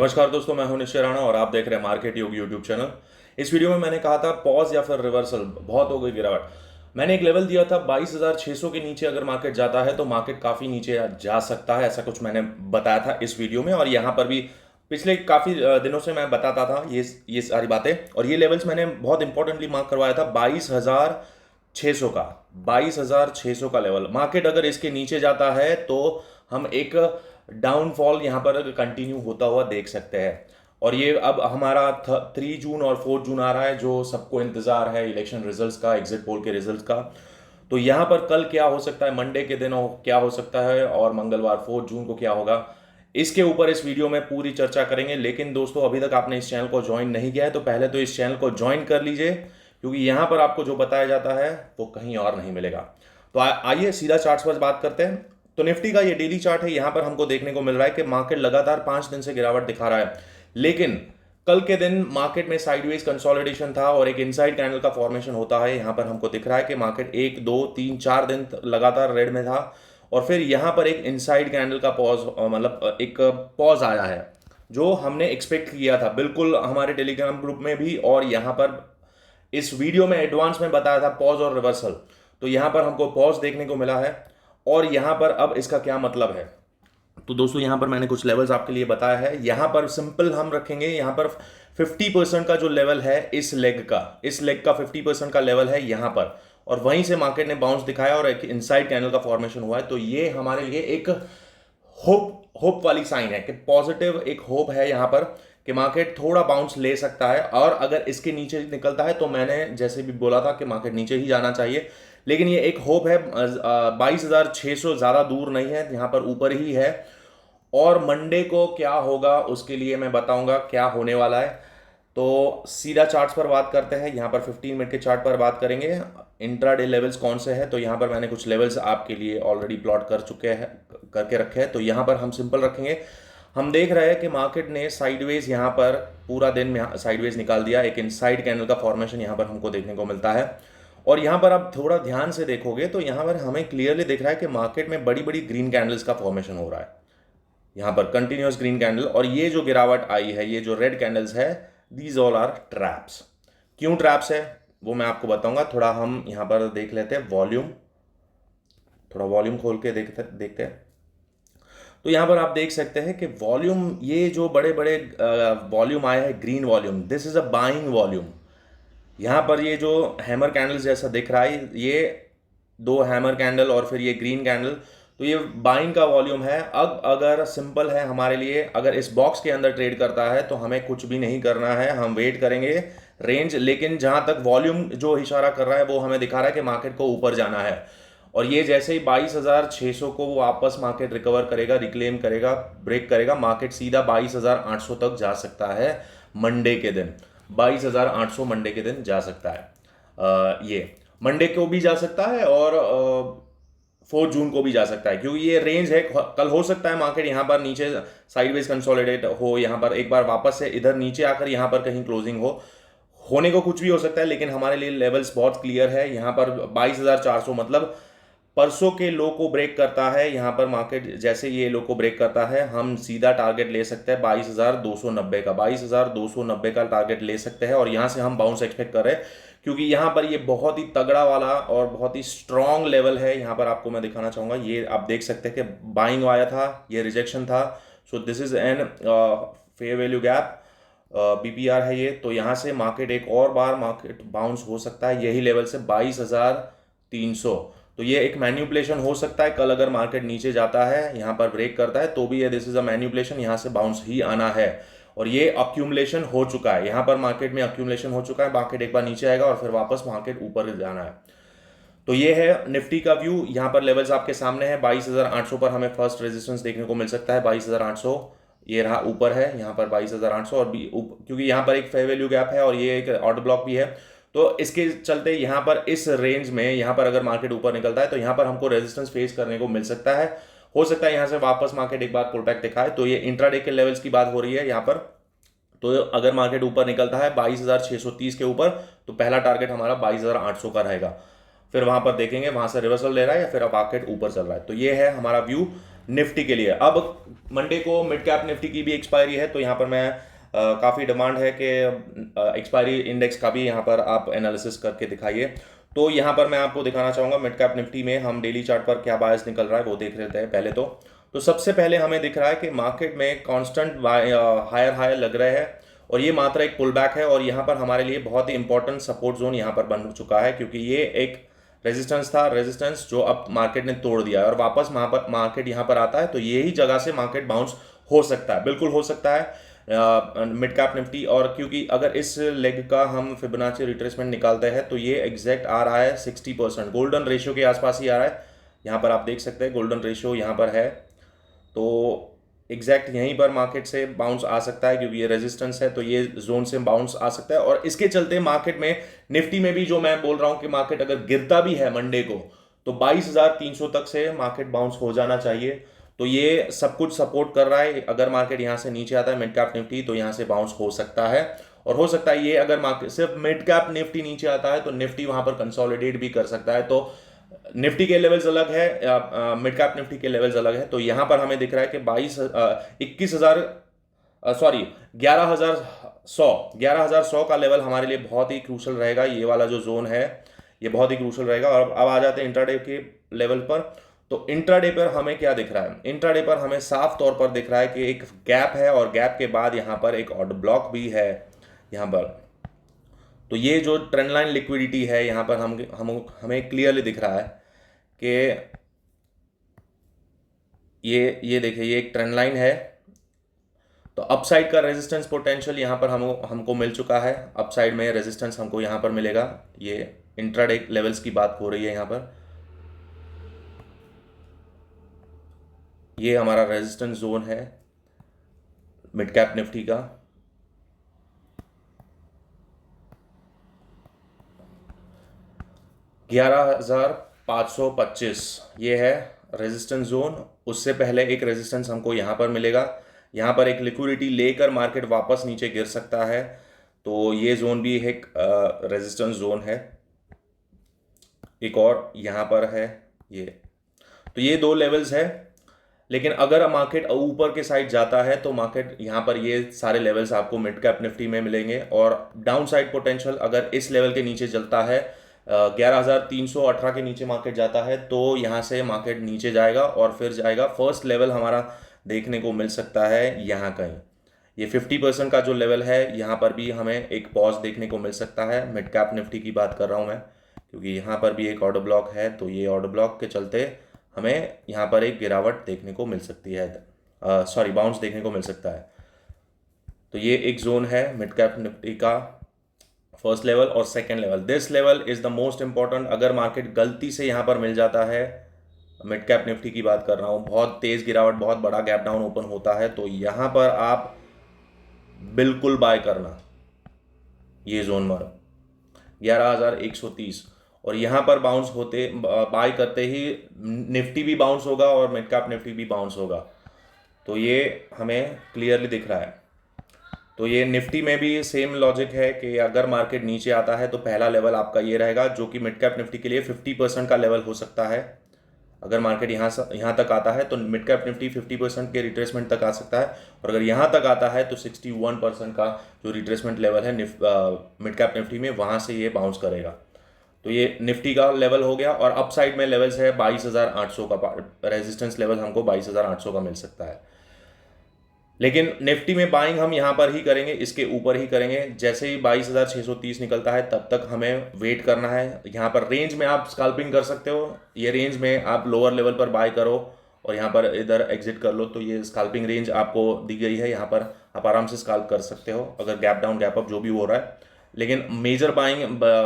नमस्कार दोस्तों, मैं हूं निश्चय राणा और आप देख रहे हैं मार्केट योग यूट्यूब चैनल। इस वीडियो में मैंने कहा था पॉज या फिर रिवर्सल, बहुत हो गई गिरावट। मैंने एक लेवल दिया था 22,600 के नीचे अगर मार्केट जाता है तो मार्केट काफ़ी नीचे जा सकता है, ऐसा कुछ मैंने बताया था इस वीडियो में। और यहाँ पर भी पिछले काफ़ी दिनों से मैं बताता था ये सारी बातें, और ये लेवल्स मैंने बहुत इंपॉर्टेंटली मार्क करवाया था। 22,600 का, 22,600 का लेवल मार्केट अगर इसके नीचे जाता है तो हम एक डाउनफॉल यहाँ पर कंटिन्यू होता हुआ देख सकते हैं। और ये अब हमारा 3 जून और 4 जून आ रहा है, जो सबको इंतजार है इलेक्शन रिजल्ट्स का, एग्जिट पोल के रिजल्ट्स का। तो यहाँ पर कल क्या हो सकता है, मंडे के दिन क्या हो सकता है, और मंगलवार 4 जून को क्या होगा, इसके ऊपर इस वीडियो में पूरी चर्चा करेंगे। लेकिन दोस्तों, अभी तक आपने इस चैनल को ज्वाइन नहीं किया है तो पहले तो इस चैनल को ज्वाइन कर लीजिए, क्योंकि यहाँ पर आपको जो बताया जाता है वो कहीं और नहीं मिलेगा। तो आइए सीधा चार्ट्स पर बात करते हैं। तो निफ्टी का ये डेली चार्ट है, यहां पर हमको देखने को मिल रहा है कि मार्केट लगातार 5 दिन से गिरावट दिखा रहा है। लेकिन कल के दिन मार्केट में साइडवेज कंसोलिडेशन था और एक इनसाइड कैंडल का फॉर्मेशन होता है। यहां पर हमको दिख रहा है कि मार्केट 1 2 3 4 दिन लगातार रेड में था, और फिर यहां पर एक इनसाइड कैंडल का पॉज, मतलब एक पॉज आया है जो हमने एक्सपेक्ट किया था बिल्कुल हमारे टेलीग्राम ग्रुप में भी, और यहां पर इस वीडियो में एडवांस में बताया था पॉज और रिवर्सल। तो यहां पर हमको पॉज देखने को मिला है, और यहां पर अब इसका क्या मतलब है। तो दोस्तों, यहां पर मैंने कुछ लेवल्स आपके लिए बताया है। यहां पर सिंपल हम रखेंगे, यहां पर 50% का जो लेवल है इस लेग का 50% का लेवल है यहां पर, और वहीं से मार्केट ने बाउंस दिखाया और एक इनसाइड कैंडल का फॉर्मेशन हुआ है। तो ये हमारे लिए एक होप वाली साइन है कि पॉजिटिव एक होप है यहां पर कि मार्केट थोड़ा बाउंस ले सकता है। और अगर इसके नीचे निकलता है तो मैंने जैसे भी बोला था कि मार्केट नीचे ही जाना चाहिए, लेकिन ये एक होप है। 22,600 ज़्यादा दूर नहीं है, यहाँ पर ऊपर ही है। और मंडे को क्या होगा उसके लिए मैं बताऊंगा क्या होने वाला है। तो सीधा चार्ट्स पर बात करते हैं। यहाँ पर 15 मिनट के चार्ट पर बात करेंगे। इंट्राडे लेवल्स कौन से हैं, तो यहाँ पर मैंने कुछ लेवल्स आपके लिए ऑलरेडी प्लॉट करके रखे हैं। तो यहाँ पर हम सिंपल रखेंगे। हम देख रहे हैं कि मार्केट ने साइडवेज यहाँ पर पूरा दिन में साइडवेज निकाल दिया, एक इनसाइड कैंडल का फॉर्मेशन यहाँ पर हमको देखने को मिलता है। और यहाँ पर आप थोड़ा ध्यान से देखोगे तो यहाँ पर हमें क्लियरली दिख रहा है कि मार्केट में बड़ी बड़ी ग्रीन कैंडल्स का फॉर्मेशन हो रहा है, यहाँ पर कंटिन्यूस ग्रीन कैंडल। और ये जो गिरावट आई है, ये जो रेड कैंडल्स है, दीज ऑल आर ट्रैप्स। क्यों ट्रैप्स है वो मैं आपको बताऊंगा। थोड़ा हम यहाँ पर देख लेते हैं वॉल्यूम, थोड़ा वॉल्यूम खोल के देखते हैं। तो यहाँ पर आप देख सकते हैं कि वॉल्यूम, ये जो बड़े बड़े वॉल्यूम आए हैं, green volume, this is a buying volume. यहाँ पर ये जो हैमर कैंडल जैसा दिख रहा है, ये दो हैमर कैंडल और फिर ये ग्रीन कैंडल, तो ये बाइंग का वॉल्यूम है। अब अगर सिंपल है हमारे लिए, अगर इस बॉक्स के अंदर ट्रेड करता है तो हमें कुछ भी नहीं करना है, हम वेट करेंगे रेंज। लेकिन जहां तक वॉल्यूम जो इशारा कर रहा है वो हमें दिखा रहा है कि मार्केट को ऊपर जाना है। और ये जैसे ही 22,600 को वापस मार्केट रिकवर करेगा, रिक्लेम करेगा, ब्रेक करेगा, मार्केट सीधा 22,800 तक जा सकता है मंडे के दिन। 22,800 मंडे के दिन जा सकता है। ये मंडे को भी जा सकता है और 4 जून को भी जा सकता है, क्योंकि ये रेंज है। कल हो सकता है मार्केट यहाँ पर नीचे साइडवेज कंसोलिडेट हो, यहाँ पर एक बार वापस से इधर नीचे आकर यहाँ पर कहीं क्लोजिंग हो, होने को कुछ भी हो सकता है। लेकिन हमारे लिए लेवल्स बहुत क्लियर है। यहाँ पर 22,400 मतलब परसों के लो को ब्रेक करता है। यहाँ पर मार्केट जैसे ये लो को ब्रेक करता है, हम सीधा टारगेट ले सकते हैं 22,290 का, 22,290 का टारगेट ले सकते हैं। और यहाँ से हम बाउंस एक्सपेक्ट कर रहे हैं, क्योंकि यहाँ पर ये बहुत ही तगड़ा वाला और बहुत ही स्ट्रॉन्ग लेवल है। यहाँ पर आपको मैं दिखाना चाहूँगा, ये आप देख सकते हैं कि बाइंग आया था, ये रिजेक्शन था। So this is an fair value gap, BPR है ये। तो यहाँ से मार्केट एक और बार मार्केट बाउंस हो सकता है यही लेवल से 22,300। तो ये एक मैन्युपुलेशन हो सकता है। कल अगर मार्केट नीचे जाता है, यहाँ पर ब्रेक करता है, तो भी ये दिस इज अ मैन्युपुलेशन, यहाँ से बाउंस ही आना है। और ये अक्यूमुलेशन हो चुका है, यहाँ पर मार्केट में अक्यूमुलेशन हो चुका है। मार्केट एक बार नीचे आएगा और फिर वापस मार्केट ऊपर जाना है। तो ये है निफ्टी का व्यू। यहाँ पर लेवल्स आपके सामने है। 22,800 पर हमें फर्स्ट रेजिस्टेंस देखने को मिल सकता है, 22,800। ये रहा ऊपर है यहाँ पर 22,800, और भी क्योंकि यहाँ पर एक फेयर वैल्यू गैप है और ये एक ऑर्डर ब्लॉक भी है, तो इसके चलते यहाँ पर इस रेंज में यहाँ पर अगर मार्केट ऊपर निकलता है तो यहाँ पर हमको रेजिस्टेंस फेस करने को मिल सकता है। हो सकता है यहाँ से वापस मार्केट एक बार पुल बैक दिखाए। तो ये इंट्राडे के लेवल्स की बात हो रही है यहाँ पर। तो अगर मार्केट ऊपर निकलता है 22,630 के ऊपर, तो पहला टारगेट हमारा 22,800 का रहेगा। फिर वहां पर देखेंगे वहां से रिवर्सल ले रहा है या फिर अब मार्केट ऊपर चल रहा है। तो ये है हमारा व्यू। निफ्टी के लिए। अब मंडे को मिड कैप निफ्टी की भी एक्सपायरी है, तो यहाँ पर मैं काफ़ी डिमांड है कि एक्सपायरी इंडेक्स का भी यहाँ पर आप एनालिसिस करके दिखाइए। तो यहाँ पर मैं आपको दिखाना चाहूँगा मिड कैप निफ्टी में हम डेली चार्ट पर क्या बायस निकल रहा है वो देख लेते हैं पहले। तो सबसे पहले हमें दिख रहा है कि मार्केट में कांस्टेंट हायर हायर लग रहे हैं, और ये मात्र एक पुल बैक है, और यहाँ पर हमारे लिए बहुत ही इंपॉर्टेंट सपोर्ट जोन यहाँ पर बन चुका है, क्योंकि ये एक रेजिस्टेंस था, रेजिस्टेंस जो अब मार्केट ने तोड़ दिया है, और वापस मार्केट यहाँ पर आता है तो यही जगह से मार्केट बाउंस हो सकता है, बिल्कुल हो सकता है मिड कैप निफ्टी। और क्योंकि अगर इस लेग का हम फिबोनाची रिट्रेसमेंट निकालते हैं तो ये एग्जैक्ट आ रहा है 60%, गोल्डन रेशियो के आसपास ही आ रहा है। यहाँ पर आप देख सकते हैं गोल्डन रेशियो यहाँ पर है, तो एग्जैक्ट यहीं पर मार्केट से बाउंस आ सकता है, क्योंकि ये रेजिस्टेंस है तो ये जोन से बाउंस आ सकता है। और इसके चलते मार्केट में निफ्टी में भी जो मैं बोल रहा हूं कि मार्केट अगर गिरता भी है मंडे को तो 22,300 तक से मार्केट बाउंस हो जाना चाहिए। तो ये सब कुछ सपोर्ट कर रहा है। अगर मार्केट यहां से नीचे आता है मिड कैप निफ्टी तो यहां से बाउंस हो सकता है, और हो सकता है ये अगर मार्केट सिर्फ मिड कैप निफ्टी नीचे आता है तो निफ्टी वहां पर कंसोलिडेट भी कर सकता है। तो निफ्टी के लेवल्स अलग है, मिड कैप निफ्टी के लेवल्स अलग है। तो यहां पर हमें दिख रहा है कि 21,000 सॉरी 11,100 का लेवल हमारे लिए बहुत ही क्रूशल रहेगा। ये वाला जो जोन है ये बहुत ही क्रूशल रहेगा। और अब आ जाते हैं इंट्राडे के लेवल पर। तो इंट्राडे पर हमें क्या दिख रहा है? इंट्राडे पर हमें साफ तौर पर दिख रहा है कि एक गैप है, और गैप के बाद यहाँ पर एक ऑर्डर ब्लॉक भी है यहाँ पर। तो ये जो ट्रेंड लाइन लिक्विडिटी है यहाँ पर हमें क्लियरली दिख रहा है कि ये देखिए ये एक ट्रेंड लाइन है। तो अपसाइड का रेजिस्टेंस पोटेंशियल यहाँ पर हमको मिल चुका है। अपसाइड में रेजिस्टेंस हमको यहाँ पर मिलेगा। ये इंट्राडे लेवल्स की बात हो रही है यहाँ पर। ये हमारा रेजिस्टेंस जोन है मिड कैप निफ्टी का। $11,525 ये है रेजिस्टेंस जोन। उससे पहले एक रेजिस्टेंस हमको यहाँ पर मिलेगा। यहाँ पर एक लिक्विडिटी लेकर मार्केट वापस नीचे गिर सकता है, तो ये जोन भी एक रेजिस्टेंस जोन है। एक और यहाँ पर है ये। तो ये दो लेवल्स है। लेकिन अगर मार्केट ऊपर के साइड जाता है तो मार्केट यहाँ पर ये सारे लेवल्स आपको मिड कैप निफ्टी में मिलेंगे। और डाउन साइड पोटेंशियल अगर इस लेवल के नीचे चलता है, 11,318 के नीचे मार्केट जाता है, तो यहाँ से मार्केट नीचे जाएगा और फिर जाएगा। फर्स्ट लेवल हमारा देखने को मिल सकता है यहाँ कहीं, ये 50% का जो लेवल है यहाँ पर भी हमें एक पॉज देखने को मिल सकता है। मिड कैप निफ्टी की बात कर रहा हूँ मैं, क्योंकि यहाँ पर भी एक ऑर्डर ब्लॉक है। तो ये ऑर्डर ब्लॉक के चलते हमें यहाँ पर एक गिरावट देखने को मिल सकती है, सॉरी बाउंस देखने को मिल सकता है। तो ये एक जोन है मिड कैप निफ्टी का, फर्स्ट लेवल और second level. This level is the most important. अगर मार्केट गलती से यहाँ पर मिल जाता है, मिड कैप निफ्टी की बात कर रहा हूँ, बहुत तेज गिरावट, बहुत बड़ा गैप डाउन ओपन होता है, तो यहाँ पर आप बिल्कुल बाय करना। ये जोन मारो 11,130, और यहाँ पर बाउंस होते बाय करते ही निफ्टी भी बाउंस होगा और मिड कैप निफ्टी भी बाउंस होगा। तो ये हमें क्लियरली दिख रहा है। तो ये निफ्टी में भी सेम लॉजिक है कि अगर मार्केट नीचे आता है तो पहला लेवल आपका ये रहेगा, जो कि मिड कैप निफ्टी के लिए 50% का लेवल हो सकता है। अगर मार्केट यहाँ तक आता है तो मिड कैप निफ्टी 50% के रिट्रेसमेंट तक आ सकता है, और अगर यहाँ तक आता है तो 61% का जो रिट्रेसमेंट लेवल है मिड कैप निफ्टी में, वहाँ से ये बाउंस करेगा। तो ये निफ्टी का लेवल हो गया। और अपसाइड में लेवल्स है 22,800 का, रेजिस्टेंस लेवल हमको 22,800 का मिल सकता है। लेकिन निफ्टी में बाइंग हम यहाँ पर ही करेंगे, इसके ऊपर ही करेंगे। जैसे ही 22,630 निकलता है तब तक हमें वेट करना है। यहाँ पर रेंज में आप स्कैल्पिंग कर सकते हो, ये रेंज में आप लोअर लेवल पर बाय करो और यहाँ पर इधर एग्जिट कर लो। तो ये स्कैल्पिंग रेंज आपको दी गई है, यहाँ पर आप आराम से स्कैल्प कर सकते हो अगर गैप डाउन गैप अप जो भी हो रहा है। लेकिन मेजर बाइंग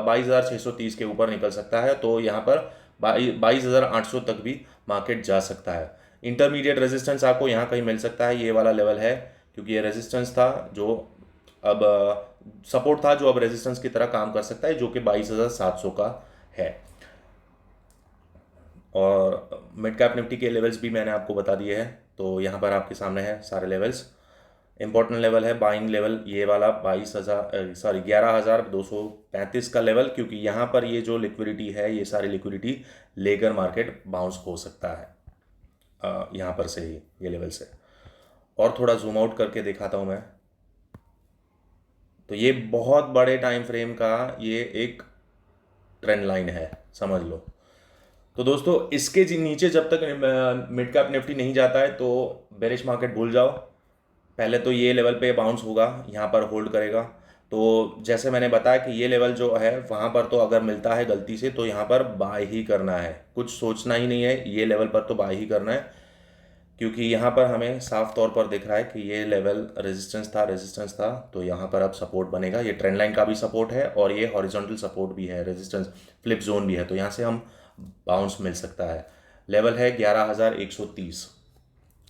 22,630 के ऊपर निकल सकता है, तो यहाँ पर 22,800 तक भी मार्केट जा सकता है। इंटरमीडिएट रेजिस्टेंस आपको यहाँ कहीं मिल सकता है, ये वाला लेवल है, क्योंकि ये रेजिस्टेंस था जो अब सपोर्ट था, जो अब रेजिस्टेंस की तरह काम कर सकता है, जो कि 22,700 का है। और मिड कैप निफ्टी के लेवल्स भी मैंने आपको बता दिए हैं, तो यहाँ पर आपके सामने है सारे लेवल्स। इंपॉर्टेंट लेवल है बाइंग लेवल ये वाला 11,235 का लेवल, क्योंकि यहाँ पर ये जो लिक्विडिटी है ये सारी लिक्विडिटी लेकर मार्केट बाउंस हो सकता है। यहाँ पर से ही, ये लेवल से। और थोड़ा जूम आउट करके दिखाता हूँ मैं। तो ये बहुत बड़े टाइम फ्रेम का ये एक ट्रेंड लाइन है, समझ लो। तो दोस्तों इसके नीचे जब तक मिड कैप निफ्टी नहीं जाता है तो बेरिश मार्केट भूल जाओ। पहले तो ये लेवल पे बाउंस होगा, यहाँ पर होल्ड करेगा। तो जैसे मैंने बताया कि ये लेवल जो है वहाँ पर तो अगर मिलता है गलती से तो यहाँ पर बाय ही करना है, कुछ सोचना ही नहीं है, ये लेवल पर तो बाय ही करना है। क्योंकि यहाँ पर हमें साफ तौर पर दिख रहा है कि ये लेवल रेजिस्टेंस था, तो यहाँ पर अब सपोर्ट बनेगा। ये ट्रेंड लाइन का भी सपोर्ट है और ये हॉरिजॉन्टल सपोर्ट भी है, रेजिस्टेंस फ्लिप जोन भी है, तो यहाँ से हम बाउंस मिल सकता है। लेवल है 11,130।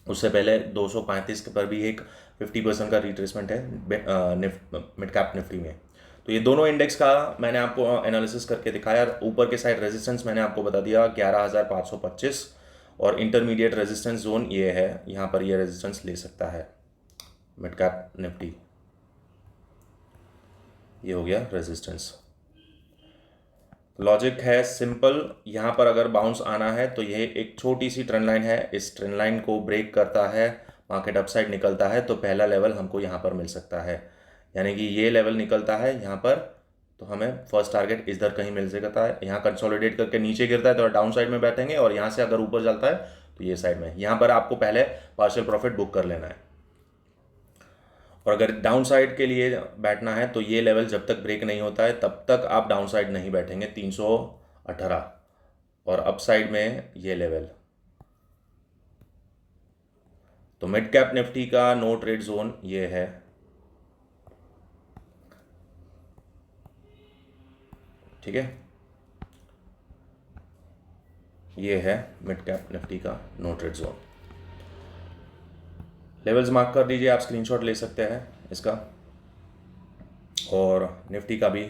उससे पहले 235 पर भी एक 50% का रिट्रेसमेंट है मिड कैप निफ्टी में। तो ये दोनों इंडेक्स का मैंने आपको एनालिसिस करके दिखाया। ऊपर के साइड रेजिस्टेंस मैंने आपको बता दिया 11,525 और इंटरमीडिएट रेजिस्टेंस जोन ये है, यहाँ पर ये रेजिस्टेंस ले सकता है मिड कैप निफ्टी। ये हो गया रेजिस्टेंस। लॉजिक है सिंपल, यहाँ पर अगर बाउंस आना है तो यह एक छोटी सी ट्रेंड लाइन है, इस ट्रेंड लाइन को ब्रेक करता है, मार्केट अपसाइड निकलता है तो पहला लेवल हमको यहाँ पर मिल सकता है। यानी कि ये लेवल निकलता है यहाँ पर तो हमें फर्स्ट टारगेट इधर कहीं मिल सकता है। यहाँ कंसोलिडेट करके नीचे गिरता है तो डाउन साइड में बैठेंगे, और यहाँ से अगर ऊपर चलता है तो ये साइड में, यहाँ पर आपको पहले पार्शियल प्रॉफिट बुक कर लेना है। और अगर डाउन साइड के लिए बैठना है तो ये लेवल जब तक ब्रेक नहीं होता है तब तक आप डाउन साइड नहीं बैठेंगे, 318, और अप साइड में ये लेवल। तो मिड कैप निफ्टी का नो ट्रेड जोन ये है, ठीक है, ये है मिड कैप निफ्टी का no trade zone. Levels mark कर दीजिए, आप स्क्रीनशॉट ले सकते हैं इसका, और निफ्टी का भी।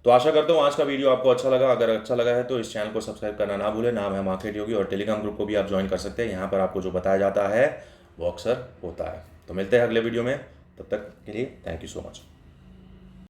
तो आशा करता हूँ आज का वीडियो आपको अच्छा लगा। अगर अच्छा लगा है तो इस चैनल को सब्सक्राइब करना ना भूलें, नाम है मार्केट योगी, और टेलीग्राम ग्रुप को भी आप ज्वाइन कर सकते हैं। यहाँ पर आपको जो बताया जाता है वो अक्सर होता है। तो मिलते हैं अगले वीडियो में, तब तक के लिए थैंक यू सो मच।